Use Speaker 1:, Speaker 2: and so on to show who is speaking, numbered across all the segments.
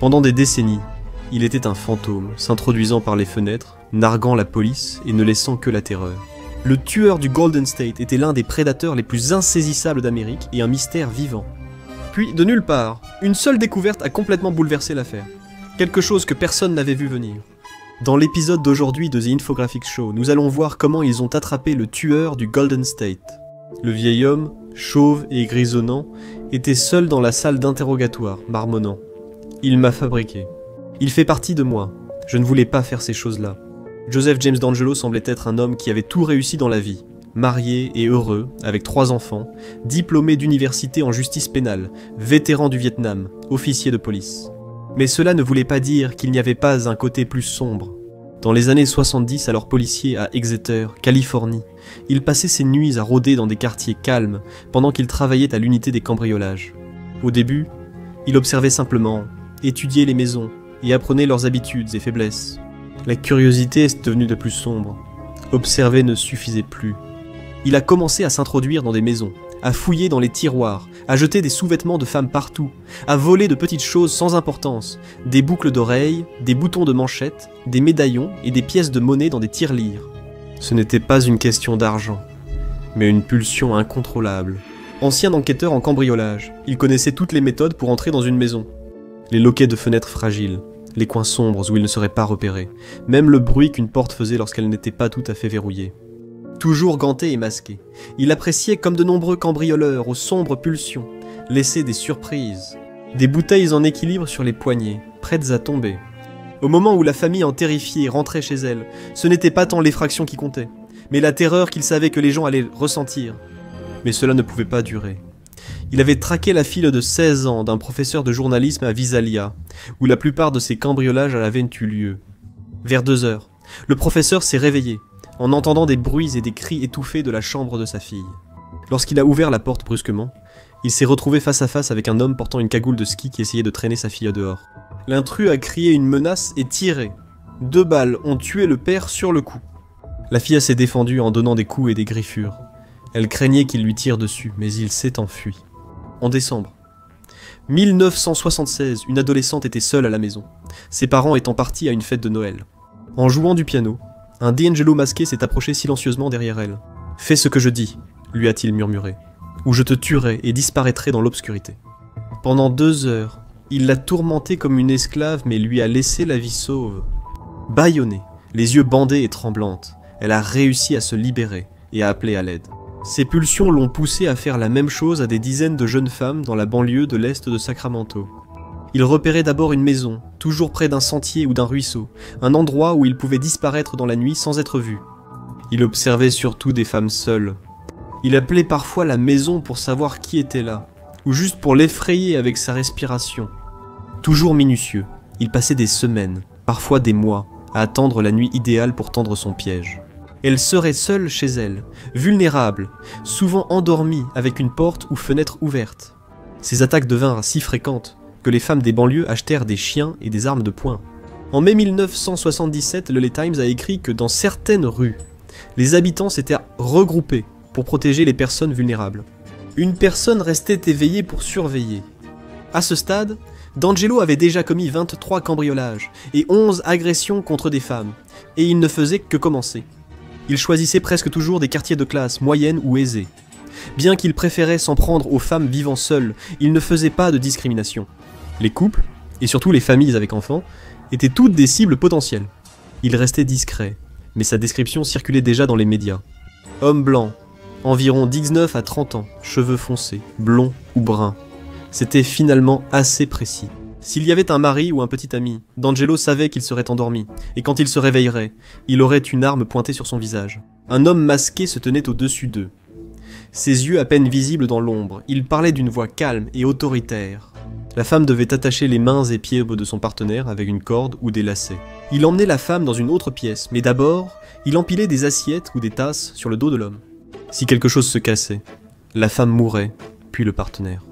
Speaker 1: Pendant des décennies, il était un fantôme, s'introduisant par les fenêtres, narguant la police et ne laissant que la terreur. Le tueur du Golden State était l'un des prédateurs les plus insaisissables d'Amérique et un mystère vivant. Puis, de nulle part, une seule découverte a complètement bouleversé l'affaire. Quelque chose que personne n'avait vu venir. Dans l'épisode d'aujourd'hui de The Infographics Show, nous allons voir comment ils ont attrapé le tueur du Golden State. Le vieil homme, chauve et grisonnant, était seul dans la salle d'interrogatoire, marmonnant. Il m'a fabriqué. Il fait partie de moi. Je ne voulais pas faire ces choses-là. Joseph James D'Angelo semblait être un homme qui avait tout réussi dans la vie. Marié et heureux, avec 3 enfants, diplômé d'université en justice pénale, vétéran du Vietnam, officier de police. Mais cela ne voulait pas dire qu'il n'y avait pas un côté plus sombre. Dans les années 70, alors policier à Exeter, Californie, il passait ses nuits à rôder dans des quartiers calmes pendant qu'il travaillait à l'unité des cambriolages. Au début, il observait simplement, étudiait les maisons et apprenait leurs habitudes et faiblesses. La curiosité est devenue de plus sombre. Observer ne suffisait plus. Il a commencé à s'introduire dans des maisons, à fouiller dans les tiroirs, à jeter des sous-vêtements de femmes partout, à voler de petites choses sans importance, des boucles d'oreilles, des boutons de manchette, des médaillons et des pièces de monnaie dans des tirelires. Ce n'était pas une question d'argent, mais une pulsion incontrôlable. Ancien enquêteur en cambriolage, il connaissait toutes les méthodes pour entrer dans une maison. Les loquets de fenêtres fragiles, les coins sombres où il ne serait pas repéré, même le bruit qu'une porte faisait lorsqu'elle n'était pas tout à fait verrouillée. Toujours ganté et masqué, il appréciait comme de nombreux cambrioleurs aux sombres pulsions, laisser des surprises, des bouteilles en équilibre sur les poignets, prêtes à tomber. Au moment où la famille en terrifiée rentrait chez elle, ce n'était pas tant l'effraction qui comptait, mais la terreur qu'il savait que les gens allaient ressentir. Mais cela ne pouvait pas durer. Il avait traqué la fille de 16 ans d'un professeur de journalisme à Visalia, où la plupart de ses cambriolages avaient eu lieu. Vers 2 heures, le professeur s'est réveillé, en entendant des bruits et des cris étouffés de la chambre de sa fille. Lorsqu'il a ouvert la porte brusquement, il s'est retrouvé face à face avec un homme portant une cagoule de ski qui essayait de traîner sa fille dehors. L'intrus a crié une menace et tiré. 2 balles ont tué le père sur le coup. La fille s'est défendue en donnant des coups et des griffures. Elle craignait qu'il lui tire dessus, mais il s'est enfui. En décembre 1976, une adolescente était seule à la maison, ses parents étant partis à une fête de Noël. En jouant du piano, un D'Angelo masqué s'est approché silencieusement derrière elle. « Fais ce que je dis », lui a-t-il murmuré, « ou je te tuerai et disparaîtrai dans l'obscurité. » Pendant 2 heures, il l'a tourmentée comme une esclave mais lui a laissé la vie sauve. Bâillonnée, les yeux bandés et tremblante, elle a réussi à se libérer et à appeler à l'aide. Ses pulsions l'ont poussée à faire la même chose à des dizaines de jeunes femmes dans la banlieue de l'est de Sacramento. Il repérait d'abord une maison, toujours près d'un sentier ou d'un ruisseau, un endroit où il pouvait disparaître dans la nuit sans être vu. Il observait surtout des femmes seules. Il appelait parfois la maison pour savoir qui était là, ou juste pour l'effrayer avec sa respiration. Toujours minutieux, il passait des semaines, parfois des mois, à attendre la nuit idéale pour tendre son piège. Elle serait seule chez elle, vulnérable, souvent endormie avec une porte ou fenêtre ouverte. Ces attaques devinrent si fréquentes que les femmes des banlieues achetèrent des chiens et des armes de poing. En mai 1977, le LA Times a écrit que dans certaines rues, les habitants s'étaient regroupés pour protéger les personnes vulnérables. Une personne restait éveillée pour surveiller. À ce stade, D'Angelo avait déjà commis 23 cambriolages et 11 agressions contre des femmes, et il ne faisait que commencer. Il choisissait presque toujours des quartiers de classe moyenne ou aisée. Bien qu'il préférait s'en prendre aux femmes vivant seules, il ne faisait pas de discrimination. Les couples, et surtout les familles avec enfants, étaient toutes des cibles potentielles. Il restait discret, mais sa description circulait déjà dans les médias. Homme blanc, environ 19 à 30 ans, cheveux foncés, blonds ou bruns. C'était finalement assez précis. S'il y avait un mari ou un petit ami, D'Angelo savait qu'il serait endormi, et quand il se réveillerait, il aurait une arme pointée sur son visage. Un homme masqué se tenait au-dessus d'eux. Ses yeux à peine visibles dans l'ombre, il parlait d'une voix calme et autoritaire. La femme devait attacher les mains et pieds de son partenaire avec une corde ou des lacets. Il emmenait la femme dans une autre pièce, mais d'abord, il empilait des assiettes ou des tasses sur le dos de l'homme. Si quelque chose se cassait, la femme mourait, puis le partenaire.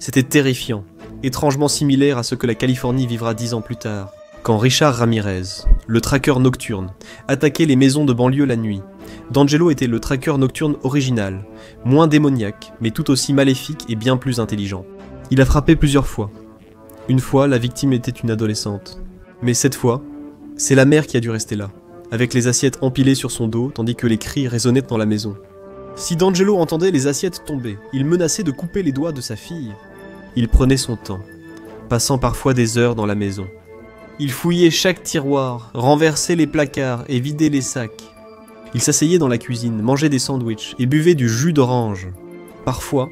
Speaker 1: C'était terrifiant, étrangement similaire à ce que la Californie vivra 10 ans plus tard, quand Richard Ramirez, le traqueur nocturne, attaquait les maisons de banlieue la nuit. D'Angelo était le traqueur nocturne original, moins démoniaque, mais tout aussi maléfique et bien plus intelligent. Il a frappé plusieurs fois. Une fois, la victime était une adolescente. Mais cette fois, c'est la mère qui a dû rester là, avec les assiettes empilées sur son dos, tandis que les cris résonnaient dans la maison. Si D'Angelo entendait les assiettes tomber, il menaçait de couper les doigts de sa fille. Il prenait son temps, passant parfois des heures dans la maison. Il fouillait chaque tiroir, renversait les placards et vidait les sacs. Il s'asseyait dans la cuisine, mangeait des sandwichs et buvait du jus d'orange. Parfois,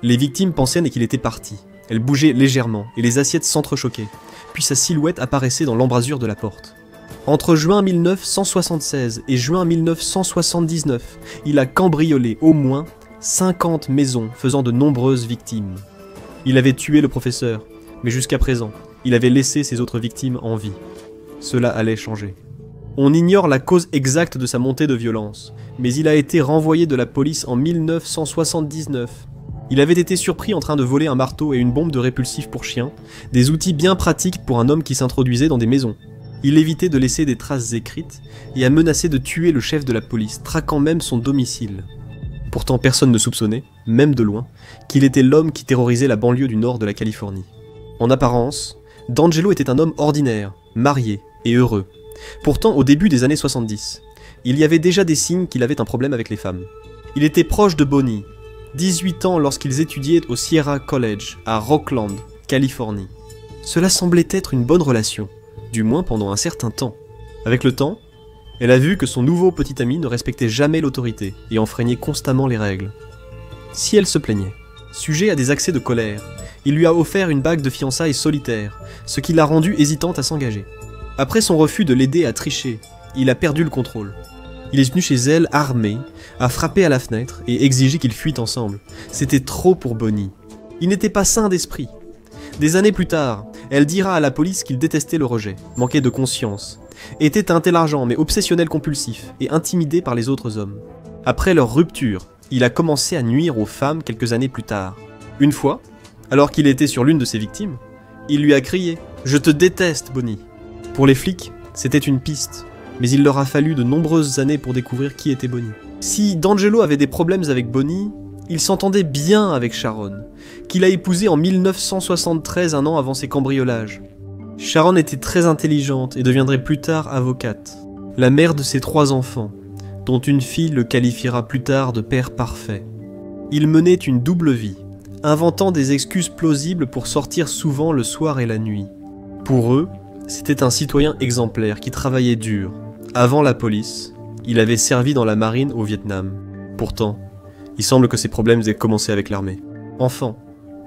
Speaker 1: les victimes pensaient qu'il était parti. Elle bougeait légèrement et les assiettes s'entrechoquaient, puis sa silhouette apparaissait dans l'embrasure de la porte. Entre juin 1976 et juin 1979, il a cambriolé au moins 50 maisons faisant de nombreuses victimes. Il avait tué le professeur, mais jusqu'à présent, il avait laissé ses autres victimes en vie. Cela allait changer. On ignore la cause exacte de sa montée de violence, mais il a été renvoyé de la police en 1979. Il avait été surpris en train de voler un marteau et une bombe de répulsif pour chien, des outils bien pratiques pour un homme qui s'introduisait dans des maisons. Il évitait de laisser des traces écrites et a menacé de tuer le chef de la police, traquant même son domicile. Pourtant personne ne soupçonnait, même de loin, qu'il était l'homme qui terrorisait la banlieue du nord de la Californie. En apparence, D'Angelo était un homme ordinaire, marié et heureux. Pourtant, au début des années 70, il y avait déjà des signes qu'il avait un problème avec les femmes. Il était proche de Bonnie, 18 ans lorsqu'ils étudiaient au Sierra College, à Rockland, Californie. Cela semblait être une bonne relation, du moins pendant un certain temps. Avec le temps, elle a vu que son nouveau petit ami ne respectait jamais l'autorité et enfreignait constamment les règles. Si elle se plaignait, sujet à des accès de colère, il lui a offert une bague de fiançailles solitaire, ce qui l'a rendue hésitante à s'engager. Après son refus de l'aider à tricher, il a perdu le contrôle. Il est venu chez elle armé, a frappé à la fenêtre et exigé qu'ils fuient ensemble. C'était trop pour Bonnie. Il n'était pas sain d'esprit. Des années plus tard, elle dira à la police qu'il détestait le rejet, manquait de conscience, était intelligent mais obsessionnel compulsif et intimidé par les autres hommes. Après leur rupture, il a commencé à nuire aux femmes quelques années plus tard. Une fois, alors qu'il était sur l'une de ses victimes, il lui a crié « Je te déteste, Bonnie !» Pour les flics, c'était une piste, mais il leur a fallu de nombreuses années pour découvrir qui était Bonnie. Si D'Angelo avait des problèmes avec Bonnie, il s'entendait bien avec Sharon, qu'il a épousée en 1973, un an avant ses cambriolages. Sharon était très intelligente et deviendrait plus tard avocate, la mère de ses 3 enfants, dont une fille le qualifiera plus tard de père parfait. Il menait une double vie, inventant des excuses plausibles pour sortir souvent le soir et la nuit. Pour eux, c'était un citoyen exemplaire qui travaillait dur. Avant la police, il avait servi dans la marine au Vietnam. Pourtant, il semble que ses problèmes aient commencé avec l'armée. Enfant,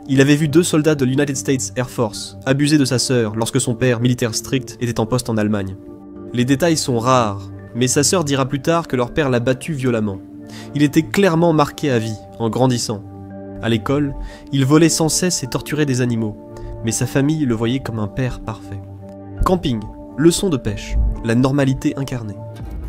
Speaker 1: il avait vu 2 soldats de l'United States Air Force abuser de sa sœur lorsque son père, militaire strict, était en poste en Allemagne. Les détails sont rares, mais sa sœur dira plus tard que leur père l'a battu violemment. Il était clairement marqué à vie, en grandissant. À l'école, il volait sans cesse et torturait des animaux, mais sa famille le voyait comme un père parfait. Camping, leçon de pêche, la normalité incarnée.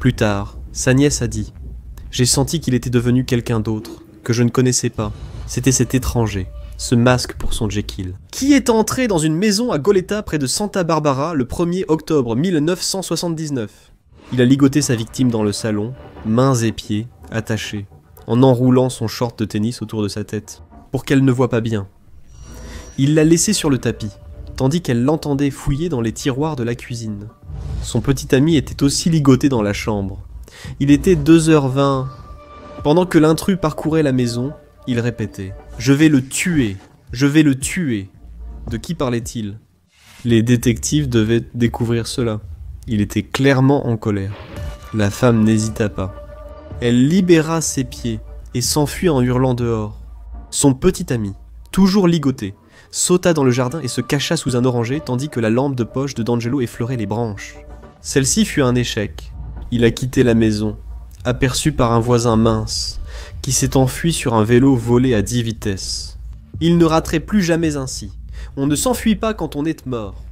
Speaker 1: Plus tard, sa nièce a dit « J'ai senti qu'il était devenu quelqu'un d'autre, que je ne connaissais pas. C'était cet étranger, ce masque pour son Jekyll. » Qui est entré dans une maison à Goleta près de Santa Barbara le 1er octobre 1979. Il a ligoté sa victime dans le salon, mains et pieds, attachés, en enroulant son short de tennis autour de sa tête, pour qu'elle ne voie pas bien. Il l'a laissée sur le tapis, tandis qu'elle l'entendait fouiller dans les tiroirs de la cuisine. Son petit ami était aussi ligoté dans la chambre. Il était 2h20. Pendant que l'intrus parcourait la maison, il répétait « Je vais le tuer, je vais le tuer ». De qui parlait-il? Les détectives devaient découvrir cela. Il était clairement en colère. La femme n'hésita pas. Elle libéra ses pieds et s'enfuit en hurlant dehors. Son petit ami, toujours ligoté, sauta dans le jardin et se cacha sous un oranger tandis que la lampe de poche de D'Angelo effleurait les branches. Celle-ci fut un échec. Il a quitté la maison, aperçu par un voisin mince, qui s'est enfui sur un vélo volé à 10 vitesses. Il ne raterait plus jamais ainsi. On ne s'enfuit pas quand on est mort.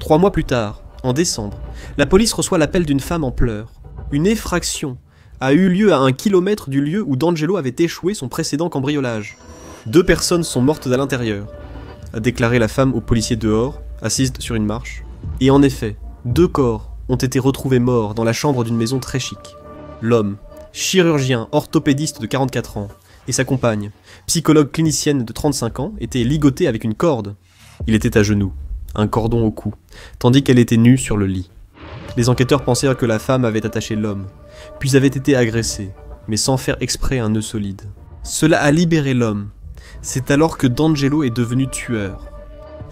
Speaker 1: 3 mois plus tard, en décembre, la police reçoit l'appel d'une femme en pleurs. Une effraction a eu lieu à 1 kilomètre du lieu où D'Angelo avait échoué son précédent cambriolage. 2 personnes sont mortes à l'intérieur, a déclaré la femme aux policiers dehors, assise sur une marche. Et en effet, 2 corps ont été retrouvés morts dans la chambre d'une maison très chic. L'homme, chirurgien orthopédiste de 44 ans, et sa compagne, psychologue clinicienne de 35 ans, étaient ligotés avec une corde. Il était à genoux, un cordon au cou, tandis qu'elle était nue sur le lit. Les enquêteurs pensèrent que la femme avait attaché l'homme, puis avait été agressée, mais sans faire exprès un nœud solide. Cela a libéré l'homme. C'est alors que D'Angelo est devenu tueur.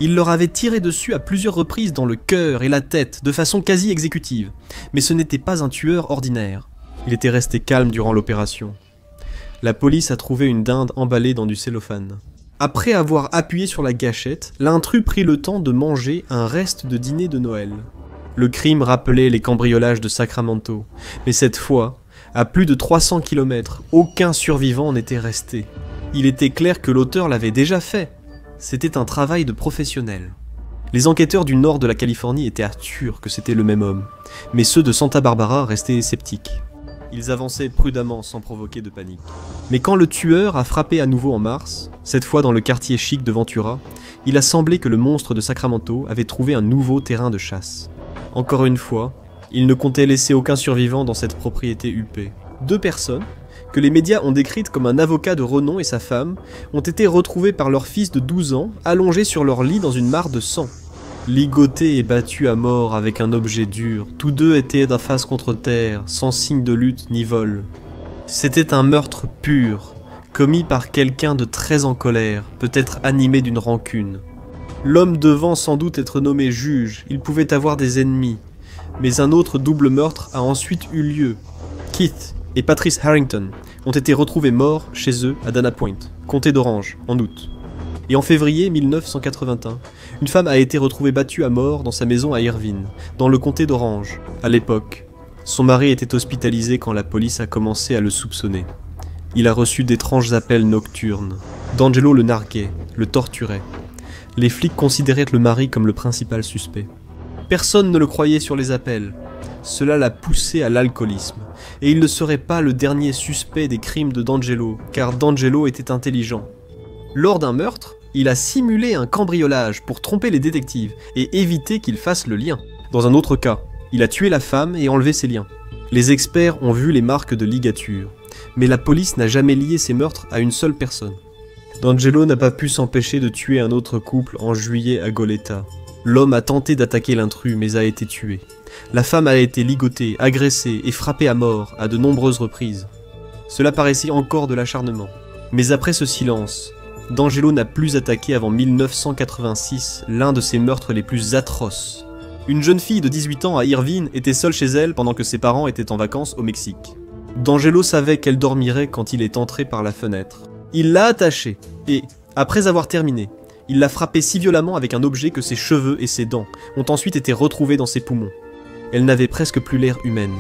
Speaker 1: Il leur avait tiré dessus à plusieurs reprises dans le cœur et la tête, de façon quasi exécutive, mais ce n'était pas un tueur ordinaire. Il était resté calme durant l'opération. La police a trouvé une dinde emballée dans du cellophane. Après avoir appuyé sur la gâchette, l'intrus prit le temps de manger un reste de dîner de Noël. Le crime rappelait les cambriolages de Sacramento, mais cette fois, à plus de 300 km, aucun survivant n'était resté. Il était clair que l'auteur l'avait déjà fait. C'était un travail de professionnel. Les enquêteurs du nord de la Californie étaient sûrs que c'était le même homme, mais ceux de Santa Barbara restaient sceptiques. Ils avançaient prudemment sans provoquer de panique. Mais quand le tueur a frappé à nouveau en mars, cette fois dans le quartier chic de Ventura, il a semblé que le monstre de Sacramento avait trouvé un nouveau terrain de chasse. Encore une fois, il ne comptait laisser aucun survivant dans cette propriété huppée. 2 personnes, que les médias ont décrites comme un avocat de renom et sa femme, ont été retrouvées par leur fils de 12 ans, allongés sur leur lit dans une mare de sang. Ligotés et battus à mort avec un objet dur, tous 2 étaient d'un face contre terre, sans signe de lutte ni vol. C'était un meurtre pur, commis par quelqu'un de très en colère, peut-être animé d'une rancune. L'homme devant sans doute être nommé juge, il pouvait avoir des ennemis, mais un autre double meurtre a ensuite eu lieu. Keith et Patrice Harrington ont été retrouvés morts chez eux à Dana Point, comté d'Orange, en août. Et en février 1981, une femme a été retrouvée battue à mort dans sa maison à Irvine, dans le comté d'Orange. À l'époque, son mari était hospitalisé quand la police a commencé à le soupçonner. Il a reçu d'étranges appels nocturnes. D'Angelo le narguait, le torturait. Les flics considéraient le mari comme le principal suspect. Personne ne le croyait sur les appels. Cela l'a poussé à l'alcoolisme. Et il ne serait pas le dernier suspect des crimes de D'Angelo, car D'Angelo était intelligent. Lors d'un meurtre, il a simulé un cambriolage pour tromper les détectives et éviter qu'ils fassent le lien. Dans un autre cas, il a tué la femme et enlevé ses liens. Les experts ont vu les marques de ligature, mais la police n'a jamais lié ces meurtres à une seule personne. D'Angelo n'a pas pu s'empêcher de tuer un autre couple en juillet à Goleta. L'homme a tenté d'attaquer l'intrus mais a été tué. La femme a été ligotée, agressée et frappée à mort à de nombreuses reprises. Cela paraissait encore de l'acharnement. Mais après ce silence, D'Angelo n'a plus attaqué avant 1986 l'un de ses meurtres les plus atroces. Une jeune fille de 18 ans à Irvine était seule chez elle pendant que ses parents étaient en vacances au Mexique. D'Angelo savait qu'elle dormirait quand il est entré par la fenêtre. Il l'a attachée et, après avoir terminé, il l'a frappée si violemment avec un objet que ses cheveux et ses dents ont ensuite été retrouvés dans ses poumons. Elle n'avait presque plus l'air humaine.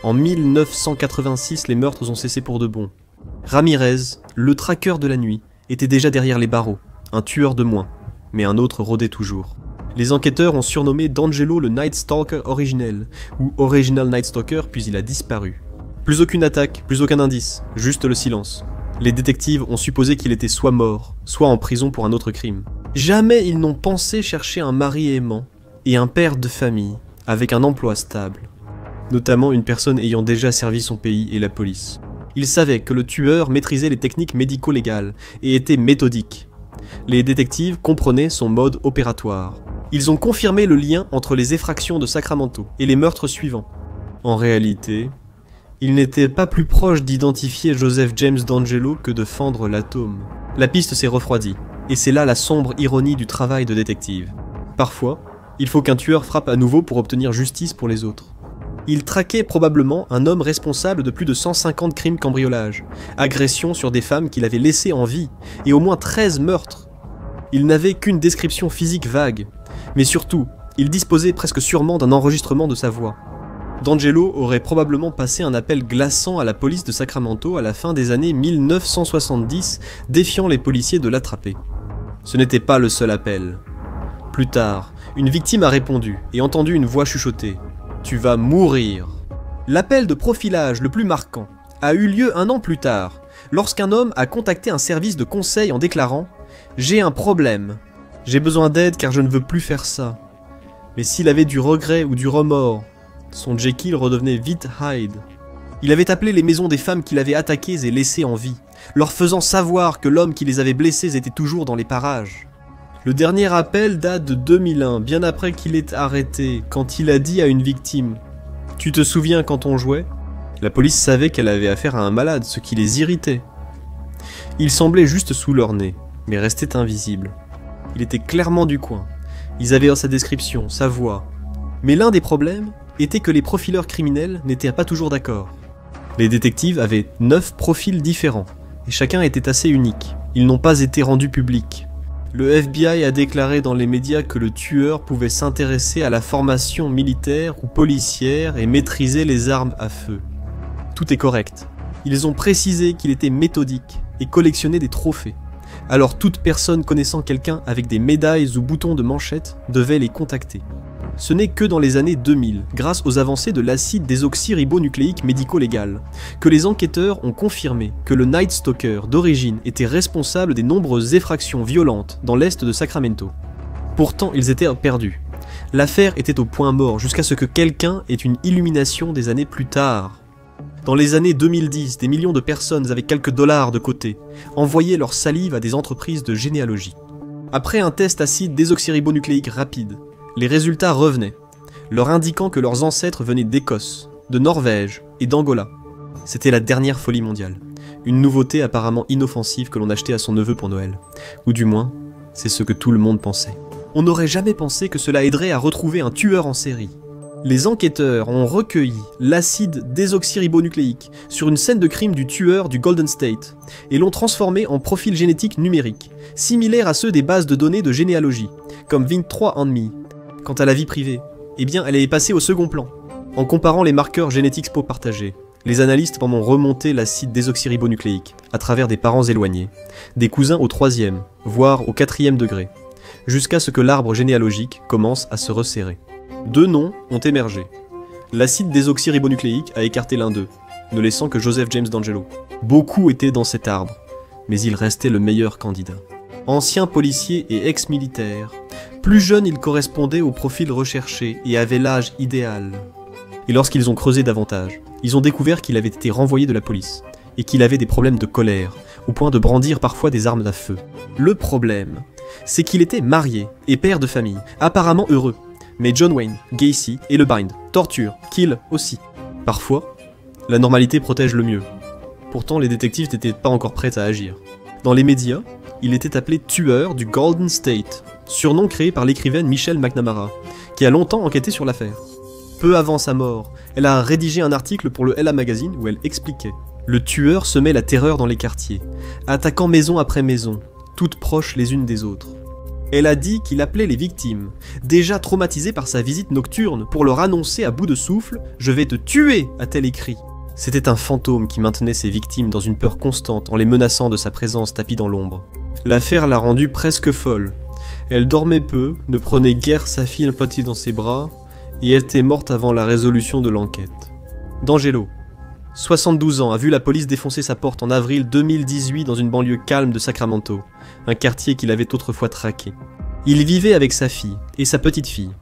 Speaker 1: En 1986, les meurtres ont cessé pour de bon. Ramirez, le traqueur de la nuit, était déjà derrière les barreaux, un tueur de moins, mais un autre rôdait toujours. Les enquêteurs ont surnommé D'Angelo le Night Stalker originel, ou Original Night Stalker, puis il a disparu. Plus aucune attaque, plus aucun indice, juste le silence. Les détectives ont supposé qu'il était soit mort, soit en prison pour un autre crime. Jamais ils n'ont pensé chercher un mari aimant et un père de famille, avec un emploi stable. Notamment une personne ayant déjà servi son pays et la police. Ils savaient que le tueur maîtrisait les techniques médico-légales et était méthodique. Les détectives comprenaient son mode opératoire. Ils ont confirmé le lien entre les effractions de Sacramento et les meurtres suivants. En réalité, il n'était pas plus proche d'identifier Joseph James D'Angelo que de fendre l'atome. La piste s'est refroidie, et c'est là la sombre ironie du travail de détective. Parfois, il faut qu'un tueur frappe à nouveau pour obtenir justice pour les autres. Il traquait probablement un homme responsable de plus de 150 crimes cambriolages, agressions sur des femmes qu'il avait laissées en vie, et au moins 13 meurtres. Il n'avait qu'une description physique vague, mais surtout, il disposait presque sûrement d'un enregistrement de sa voix. D'Angelo aurait probablement passé un appel glaçant à la police de Sacramento à la fin des années 1970, défiant les policiers de l'attraper. Ce n'était pas le seul appel. Plus tard, une victime a répondu et entendu une voix chuchoter « Tu vas mourir ». L'appel de profilage le plus marquant a eu lieu 1 an plus tard, lorsqu'un homme a contacté un service de conseil en déclarant « J'ai un problème. J'ai besoin d'aide car je ne veux plus faire ça. » Mais s'il avait du regret ou du remords, son Jekyll redevenait vite Hyde. Il avait appelé les maisons des femmes qu'il avait attaquées et laissées en vie, leur faisant savoir que l'homme qui les avait blessées était toujours dans les parages. Le dernier appel date de 2001, bien après qu'il ait arrêté, quand il a dit à une victime « Tu te souviens quand on jouait ?» La police savait qu'elle avait affaire à un malade, ce qui les irritait. Il semblait juste sous leur nez, mais restait invisible. Il était clairement du coin. Ils avaient sa description, sa voix. Mais l'un des problèmes était que les profileurs criminels n'étaient pas toujours d'accord. Les détectives avaient 9 profils différents, et chacun était assez unique. Ils n'ont pas été rendus publics. Le FBI a déclaré dans les médias que le tueur pouvait s'intéresser à la formation militaire ou policière et maîtriser les armes à feu. Tout est correct. Ils ont précisé qu'il était méthodique et collectionnait des trophées. Alors toute personne connaissant quelqu'un avec des médailles ou boutons de manchette devait les contacter. Ce n'est que dans les années 2000, grâce aux avancées de l'acide désoxyribonucléique médico-légal, que les enquêteurs ont confirmé que le Night Stalker d'origine était responsable des nombreuses effractions violentes dans l'est de Sacramento. Pourtant, ils étaient perdus. L'affaire était au point mort jusqu'à ce que quelqu'un ait une illumination des années plus tard. Dans les années 2010, des millions de personnes avec quelques dollars de côté envoyaient leur salive à des entreprises de généalogie. Après un test acide désoxyribonucléique rapide, les résultats revenaient, leur indiquant que leurs ancêtres venaient d'Écosse, de Norvège et d'Angola. C'était la dernière folie mondiale. Une nouveauté apparemment inoffensive que l'on achetait à son neveu pour Noël. Ou du moins, c'est ce que tout le monde pensait. On n'aurait jamais pensé que cela aiderait à retrouver un tueur en série. Les enquêteurs ont recueilli l'acide désoxyribonucléique sur une scène de crime du tueur du Golden State et l'ont transformé en profil génétique numérique, similaire à ceux des bases de données de généalogie, comme Vint3andMe. Quant à la vie privée, eh bien elle est passée au second plan. En comparant les marqueurs génétiques partagés, les analystes en ont remonté l'acide désoxyribonucléique à travers des parents éloignés, des cousins au 3e, voire au 4e degré, jusqu'à ce que l'arbre généalogique commence à se resserrer. 2 noms ont émergé. L'acide désoxyribonucléique a écarté l'un d'eux, ne laissant que Joseph James D'Angelo. Beaucoup étaient dans cet arbre, mais il restait le meilleur candidat. Ancien policier et ex-militaire, plus jeune il correspondait au profil recherché et avait l'âge idéal. Et lorsqu'ils ont creusé davantage, ils ont découvert qu'il avait été renvoyé de la police, et qu'il avait des problèmes de colère, au point de brandir parfois des armes à feu. Le problème, c'est qu'il était marié et père de famille, apparemment heureux. Mais John Wayne, Gacy et le bind, torture, kill aussi. Parfois, la normalité protège le mieux. Pourtant, les détectives n'étaient pas encore prêts à agir. Dans les médias, il était appelé tueur du Golden State, surnom créé par l'écrivaine Michelle McNamara, qui a longtemps enquêté sur l'affaire. Peu avant sa mort, elle a rédigé un article pour le Ella Magazine où elle expliquait « Le tueur semait la terreur dans les quartiers, attaquant maison après maison, toutes proches les unes des autres. » Elle a dit qu'il appelait les victimes, déjà traumatisées par sa visite nocturne, pour leur annoncer à bout de souffle « Je vais te tuer !» a-t-elle écrit. C'était un fantôme qui maintenait ses victimes dans une peur constante en les menaçant de sa présence tapie dans l'ombre. L'affaire l'a rendue presque folle. Elle dormait peu, ne prenait guère sa fille impotée dans ses bras, et était morte avant la résolution de l'enquête. D'Angelo, 72 ans, a vu la police défoncer sa porte en avril 2018 dans une banlieue calme de Sacramento, un quartier qu'il avait autrefois traqué. Il vivait avec sa fille et sa petite-fille,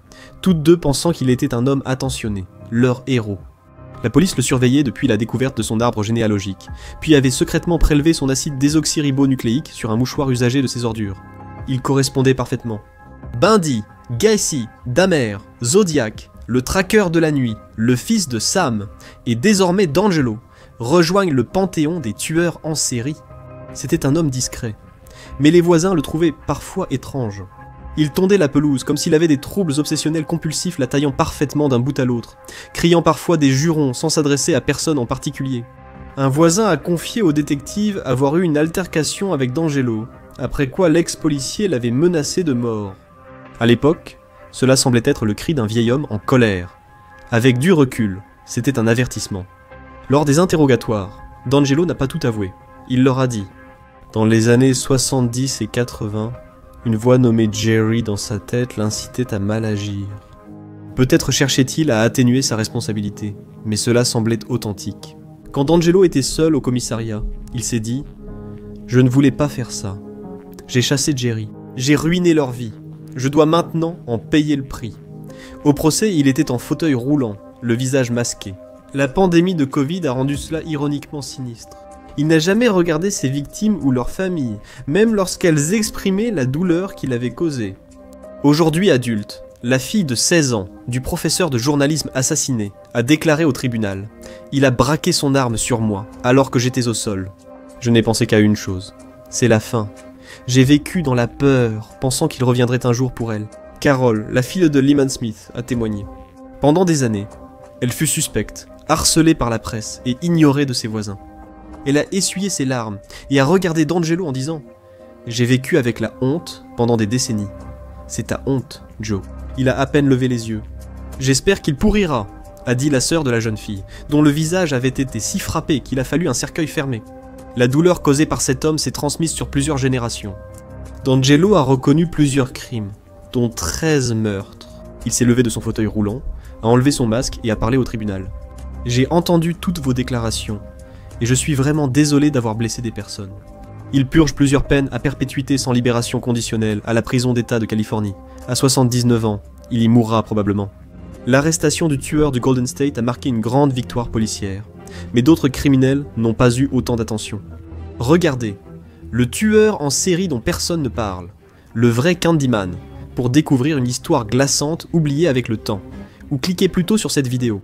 Speaker 1: toutes deux pensant qu'il était un homme attentionné, leur héros. La police le surveillait depuis la découverte de son arbre généalogique, puis avait secrètement prélevé son acide désoxyribonucléique sur un mouchoir usagé de ses ordures. Il correspondait parfaitement. Bundy, Gacy, Dahmer, Zodiac, le traqueur de la nuit, le fils de Sam, et désormais D'Angelo, rejoignent le panthéon des tueurs en série. C'était un homme discret, mais les voisins le trouvaient parfois étrange. Il tondait la pelouse comme s'il avait des troubles obsessionnels compulsifs la taillant parfaitement d'un bout à l'autre, criant parfois des jurons sans s'adresser à personne en particulier. Un voisin a confié au détective avoir eu une altercation avec D'Angelo, après quoi l'ex-policier l'avait menacé de mort. À l'époque, cela semblait être le cri d'un vieil homme en colère. Avec du recul, c'était un avertissement. Lors des interrogatoires, D'Angelo n'a pas tout avoué. Il leur a dit « Dans les années 70 et 80, une voix nommée Jerry dans sa tête l'incitait à mal agir. » Peut-être cherchait-il à atténuer sa responsabilité, mais cela semblait authentique. Quand D'Angelo était seul au commissariat, il s'est dit « Je ne voulais pas faire ça. J'ai chassé Jerry. J'ai ruiné leur vie. Je dois maintenant en payer le prix. » Au procès, il était en fauteuil roulant, le visage masqué. La pandémie de Covid a rendu cela ironiquement sinistre. Il n'a jamais regardé ses victimes ou leurs familles, même lorsqu'elles exprimaient la douleur qu'il avait causée. Aujourd'hui adulte, la fille de 16 ans du professeur de journalisme assassiné a déclaré au tribunal « Il a braqué son arme sur moi alors que j'étais au sol. Je n'ai pensé qu'à une chose, c'est la fin. J'ai vécu dans la peur, pensant qu'il reviendrait un jour pour elle. » Carol, la fille de Lyman Smith, a témoigné. Pendant des années, elle fut suspecte, harcelée par la presse et ignorée de ses voisins. Elle a essuyé ses larmes et a regardé D'Angelo en disant « J'ai vécu avec la honte pendant des décennies. C'est ta honte, Joe. » Il a à peine levé les yeux. « J'espère qu'il pourrira », a dit la sœur de la jeune fille, dont le visage avait été si frappé qu'il a fallu un cercueil fermé. La douleur causée par cet homme s'est transmise sur plusieurs générations. D'Angelo a reconnu plusieurs crimes, dont 13 meurtres. Il s'est levé de son fauteuil roulant, a enlevé son masque et a parlé au tribunal. « J'ai entendu toutes vos déclarations, et je suis vraiment désolé d'avoir blessé des personnes. » Il purge plusieurs peines à perpétuité sans libération conditionnelle à la prison d'État de Californie. À 79 ans, il y mourra probablement. L'arrestation du tueur du Golden State a marqué une grande victoire policière, mais d'autres criminels n'ont pas eu autant d'attention. Regardez, le tueur en série dont personne ne parle, le vrai Candyman, pour découvrir une histoire glaçante oubliée avec le temps, ou cliquez plutôt sur cette vidéo.